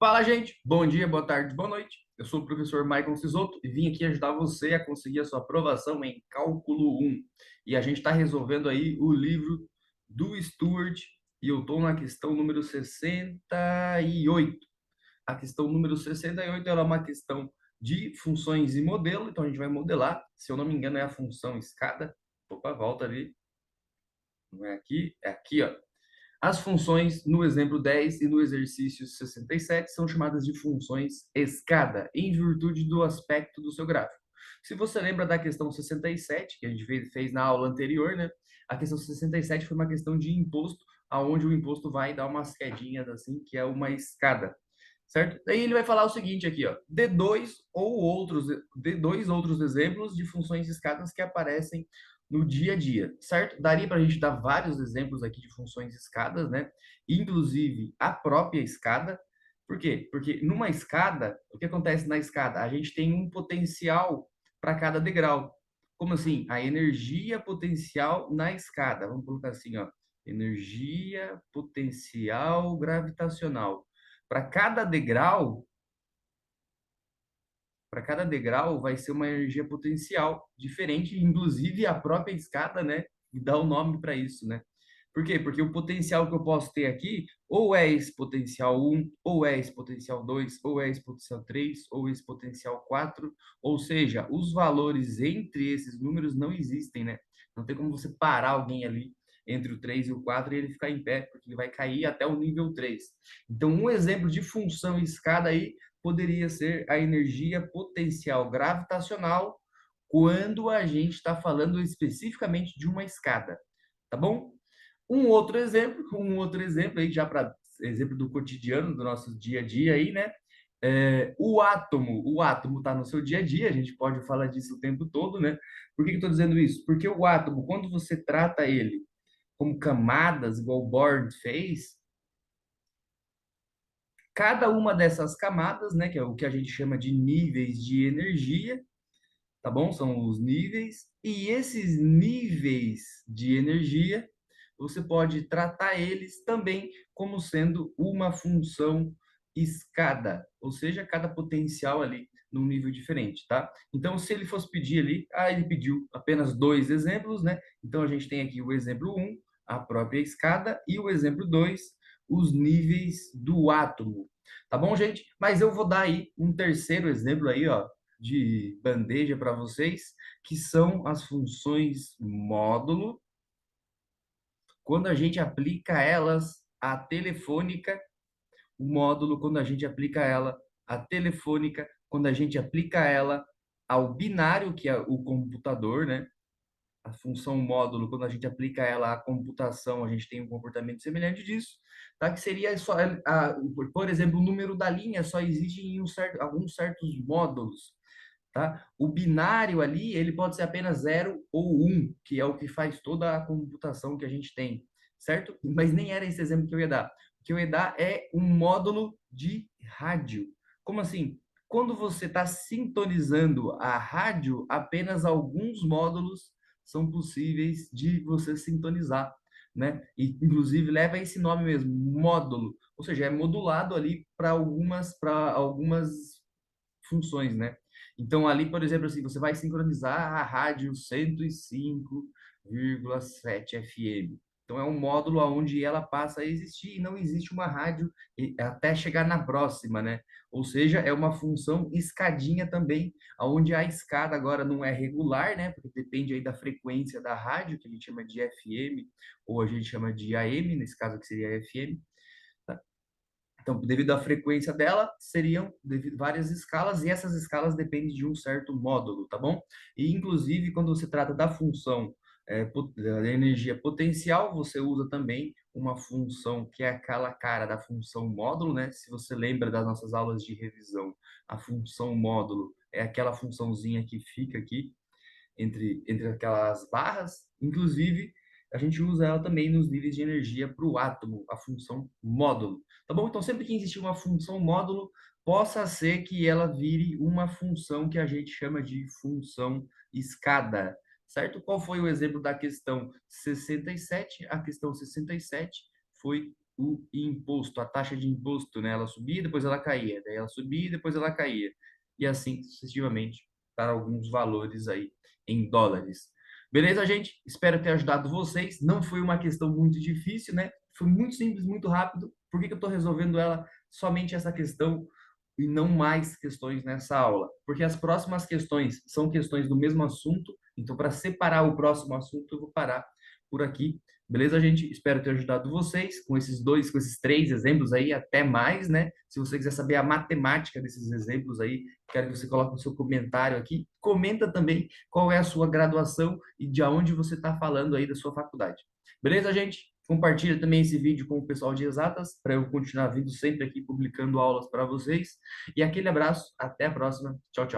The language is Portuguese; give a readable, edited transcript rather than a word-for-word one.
Fala, gente! Bom dia, boa tarde, boa noite. Eu sou o professor Michael Sisoto e vim aqui ajudar você a conseguir a sua aprovação em Cálculo 1. E a gente está resolvendo aí o livro do Stuart e eu estou na questão número 68. A questão número 68 ela é uma questão de funções e modelo, então a gente vai modelar. Se eu não me engano, é a função escada. Opa, volta ali. Não é aqui, é aqui, ó. As funções no exemplo 10 e no exercício 67 são chamadas de funções escada, em virtude do aspecto do seu gráfico. Se você lembra da questão 67, que a gente fez na aula anterior, né? A questão 67 foi uma questão de imposto, aonde o imposto vai dar umas quedinhas assim, que é uma escada, certo? Daí ele vai falar o seguinte aqui, ó, dê dois outros exemplos de funções escadas que aparecem no dia a dia, certo? Daria para a gente dar vários exemplos aqui de funções escadas, né? Inclusive a própria escada. Por quê? Porque numa escada, o que acontece na escada? A gente tem um potencial para cada degrau. Como assim? A energia potencial na escada. Vamos colocar assim, ó. Energia potencial gravitacional. Para cada degrau, para cada degrau vai ser uma energia potencial diferente, inclusive a própria escada, né, dá o nome para isso, né? Por quê? Porque o potencial que eu posso ter aqui, ou é esse potencial 1, ou é esse potencial 2, ou é esse potencial 3, ou esse potencial 4, ou seja, os valores entre esses números não existem, né? Não tem como você parar alguém ali entre o 3 e o 4 e ele ficar em pé, porque ele vai cair até o nível 3. Então, um exemplo de função escada aí poderia ser a energia potencial gravitacional quando a gente está falando especificamente de uma escada, tá bom? Um outro exemplo aí já para exemplo do cotidiano do nosso dia a dia aí, né? O átomo está no seu dia a dia, a gente pode falar disso o tempo todo, né? Por que eu estou dizendo isso? Porque o átomo, quando você trata ele como camadas, igual o Bohr fez, cada uma dessas camadas, né, que é o que a gente chama de níveis de energia, tá bom? São os níveis, e esses níveis de energia, você pode tratar eles também como sendo uma função escada, ou seja, cada potencial ali num nível diferente, tá? Então, se ele fosse pedir ali, ele pediu apenas dois exemplos, né? Então, a gente tem aqui o exemplo um, a própria escada, e o exemplo 2, os níveis do átomo. Tá bom, gente? Mas eu vou dar aí um terceiro exemplo aí, ó, de bandeja para vocês, que são as funções módulo, quando a gente aplica elas à telefônica, o módulo quando a gente aplica ela à telefônica, quando a gente aplica ela ao binário, que é o computador, né? A função módulo, quando a gente aplica ela à computação, a gente tem um comportamento semelhante disso, tá? Que seria só, por exemplo, o número da linha só existe em alguns certos módulos, tá? O binário ali, ele pode ser apenas 0 ou 1, que é o que faz toda a computação que a gente tem, certo? Mas nem era esse exemplo que eu ia dar. O que eu ia dar é um módulo de rádio. Como assim? Quando você está sintonizando a rádio, apenas alguns módulos são possíveis de você sintonizar, né? E inclusive leva esse nome mesmo, módulo, ou seja, é modulado ali para algumas funções, né? Então, ali, por exemplo, assim, você vai sincronizar a rádio 105,7 FM. Então, é um módulo onde ela passa a existir e não existe uma rádio até chegar na próxima, né? Ou seja, é uma função escadinha também, onde a escada agora não é regular, né? Porque depende aí da frequência da rádio, que a gente chama de FM, ou a gente chama de AM, nesse caso que seria FM. Então, devido à frequência dela, seriam várias escalas, e essas escalas dependem de um certo módulo, tá bom? E, inclusive, quando você trata da função da energia potencial, você usa também uma função que é aquela cara da função módulo, né? Se você lembra das nossas aulas de revisão, a função módulo é aquela funçãozinha que fica aqui entre aquelas barras. Inclusive, a gente usa ela também nos níveis de energia para o átomo, a função módulo. Tá bom? Então, sempre que existir uma função módulo, possa ser que ela vire uma função que a gente chama de função escada. Certo? Qual foi o exemplo da questão 67? A questão 67 foi o imposto, a taxa de imposto, né? Ela subia, depois ela caía, daí ela subia, depois ela caía, e assim sucessivamente para alguns valores aí em dólares. Beleza, gente? Espero ter ajudado vocês. Não foi uma questão muito difícil, né? Foi muito simples, muito rápido. Por que que eu estou resolvendo ela somente essa questão e não mais questões nessa aula? Porque as próximas questões são questões do mesmo assunto. Então, para separar o próximo assunto, eu vou parar por aqui. Beleza, gente? Espero ter ajudado vocês com esses três exemplos aí, até mais, né? Se você quiser saber a matemática desses exemplos aí, quero que você coloque no seu comentário aqui. Comenta também qual é a sua graduação e de onde você está falando aí da sua faculdade. Beleza, gente? Compartilha também esse vídeo com o pessoal de exatas, para eu continuar vindo sempre aqui publicando aulas para vocês. E aquele abraço, até a próxima. Tchau, tchau.